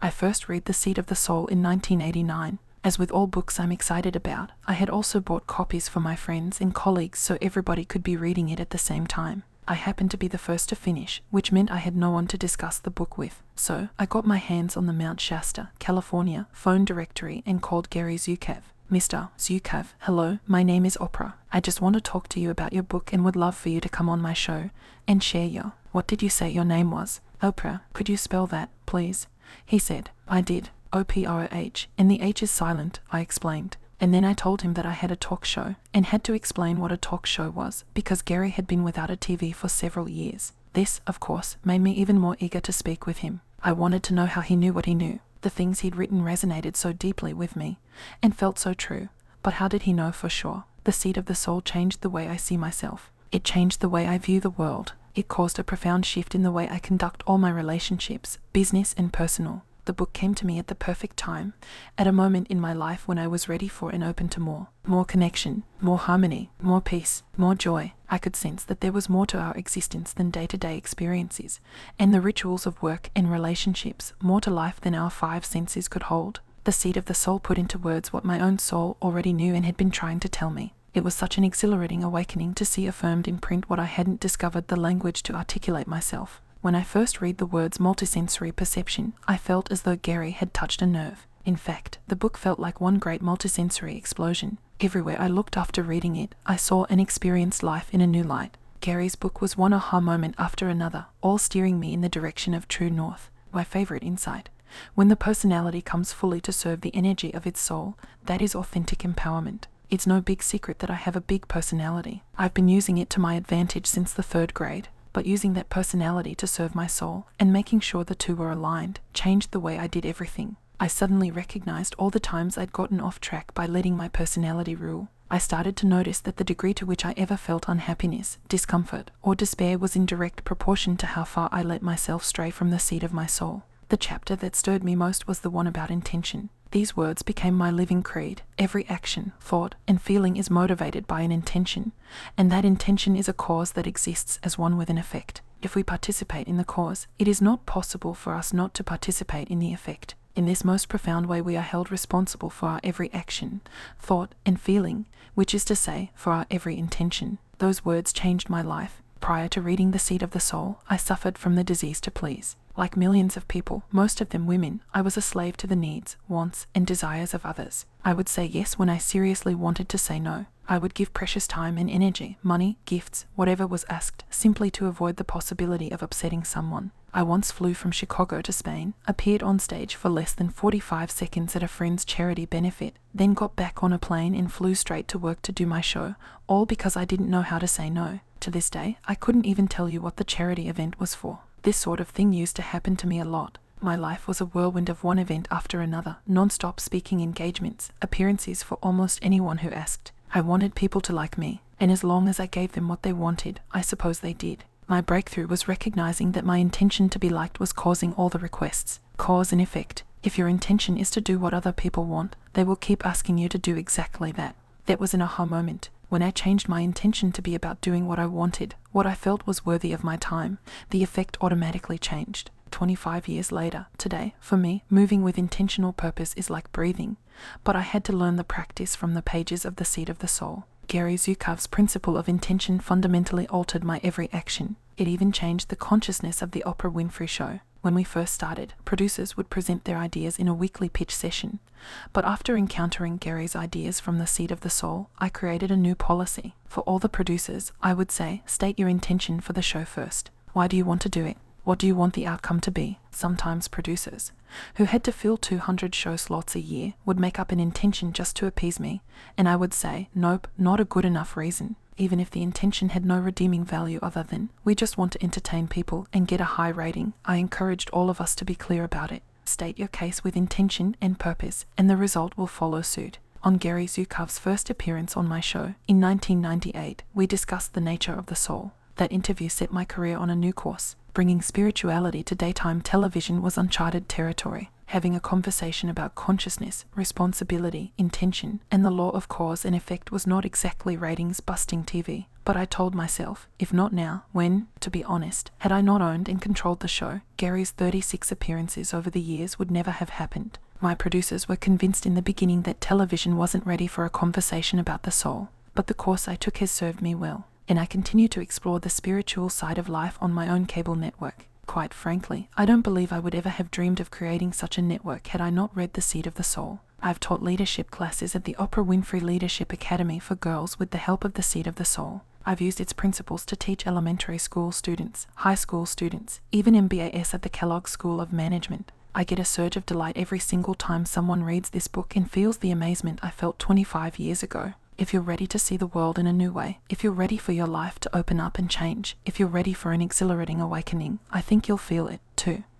I first read The Seed of the Soul in 1989. As with all books I'm excited about, I had also bought copies for my friends and colleagues so everybody could be reading it at the same time. I happened to be the first to finish, which meant I had no one to discuss the book with. So I got my hands on the Mount Shasta, California, phone directory and called Gary Zukav. Mr. Zukav, hello, my name is Oprah. I just want to talk to you about your book and would love for you to come on my show and share your... What did you say your name was? Oprah, could you spell that, please? He said. I did. O-P-R-A-H, and the H is silent, I explained. And then I told him that I had a talk show, and had to explain what a talk show was, because Gary had been without a TV for several years. This, of course, made me even more eager to speak with him. I wanted to know how he knew what he knew. The things he'd written resonated so deeply with me, and felt so true. But how did he know for sure? The Seed of the Soul changed the way I see myself. It changed the way I view the world. It caused a profound shift in the way I conduct all my relationships, business and personal. The book came to me at the perfect time, at a moment in my life when I was ready for and open to more connection, more harmony, more peace, more joy. I could sense that there was more to our existence than day-to-day experiences, and the rituals of work and relationships, more to life than our 5 senses could hold. The Seed of the Soul put into words what my own soul already knew and had been trying to tell me. It was such an exhilarating awakening to see affirmed in print what I hadn't discovered the language to articulate myself. When I first read the words multisensory perception, I felt as though Gary had touched a nerve. In fact, the book felt like one great multisensory explosion. Everywhere I looked after reading it, I saw and experienced life in a new light. Gary's book was one aha moment after another, all steering me in the direction of true north. My favorite insight. When the personality comes fully to serve the energy of its soul, that is authentic empowerment. It's no big secret that I have a big personality. I've been using it to my advantage since the 3rd grade. But using that personality to serve my soul and making sure the two were aligned changed the way I did everything. I suddenly recognized all the times I'd gotten off track by letting my personality rule. I started to notice that the degree to which I ever felt unhappiness, discomfort, or despair was in direct proportion to how far I let myself stray from the seed of my soul. The chapter that stirred me most was the one about intention. These words became my living creed. Every action, thought, and feeling is motivated by an intention, and that intention is a cause that exists as one with an effect. If we participate in the cause, it is not possible for us not to participate in the effect. In this most profound way, we are held responsible for our every action, thought, and feeling, which is to say, for our every intention. Those words changed my life. Prior to reading The Seed of the Soul, I suffered from the disease to please. Like millions of people, most of them women, I was a slave to the needs, wants, and desires of others. I would say yes when I seriously wanted to say no. I would give precious time and energy, money, gifts, whatever was asked, simply to avoid the possibility of upsetting someone. I once flew from Chicago to Spain, appeared on stage for less than 45 seconds at a friend's charity benefit, then got back on a plane and flew straight to work to do my show, all because I didn't know how to say no. To this day, I couldn't even tell you what the charity event was for. This sort of thing used to happen to me a lot. My life was a whirlwind of one event after another, non-stop speaking engagements, appearances for almost anyone who asked. I wanted people to like me, and as long as I gave them what they wanted, I suppose they did. My breakthrough was recognizing that my intention to be liked was causing all the requests. Cause and effect. If your intention is to do what other people want, they will keep asking you to do exactly that. That was an aha moment. When I changed my intention to be about doing what I wanted, what I felt was worthy of my time, the effect automatically changed. 25 years later, today, for me, moving with intentional purpose is like breathing. But I had to learn the practice from the pages of The Seed of the Soul. Gary Zukav's principle of intention fundamentally altered my every action. It even changed the consciousness of the Oprah Winfrey show. When we first started, producers would present their ideas in a weekly pitch session. But after encountering Gary's ideas from The Seed of the Soul, I created a new policy. For all the producers, I would say, state your intention for the show first. Why do you want to do it? What do you want the outcome to be? Sometimes producers, who had to fill 200 show slots a year, would make up an intention just to appease me, and I would say, nope, not a good enough reason. Even if the intention had no redeeming value other than, we just want to entertain people and get a high rating, I encouraged all of us to be clear about it. State your case with intention and purpose, and the result will follow suit. On Gary Zukav's first appearance on my show, in 1998, we discussed the nature of the soul. That interview set my career on a new course. Bringing spirituality to daytime television was uncharted territory. Having a conversation about consciousness, responsibility, intention, and the law of cause and effect was not exactly ratings-busting TV, But I told myself, if not now, when? To be honest, had I not owned and controlled the show, Gary's 36 appearances over the years would never have happened. My producers were convinced in the beginning that television wasn't ready for a conversation about the soul, but the course I took has served me well, and I continue to explore the spiritual side of life on my own cable network. Quite frankly, I don't believe I would ever have dreamed of creating such a network had I not read The Seed of the Soul. I've taught leadership classes at the Oprah Winfrey Leadership Academy for girls with the help of The Seed of the Soul. I've used its principles to teach elementary school students, high school students, even MBAs at the Kellogg School of Management. I get a surge of delight every single time someone reads this book and feels the amazement I felt 25 years ago. If you're ready to see the world in a new way, if you're ready for your life to open up and change, if you're ready for an exhilarating awakening, I think you'll feel it too.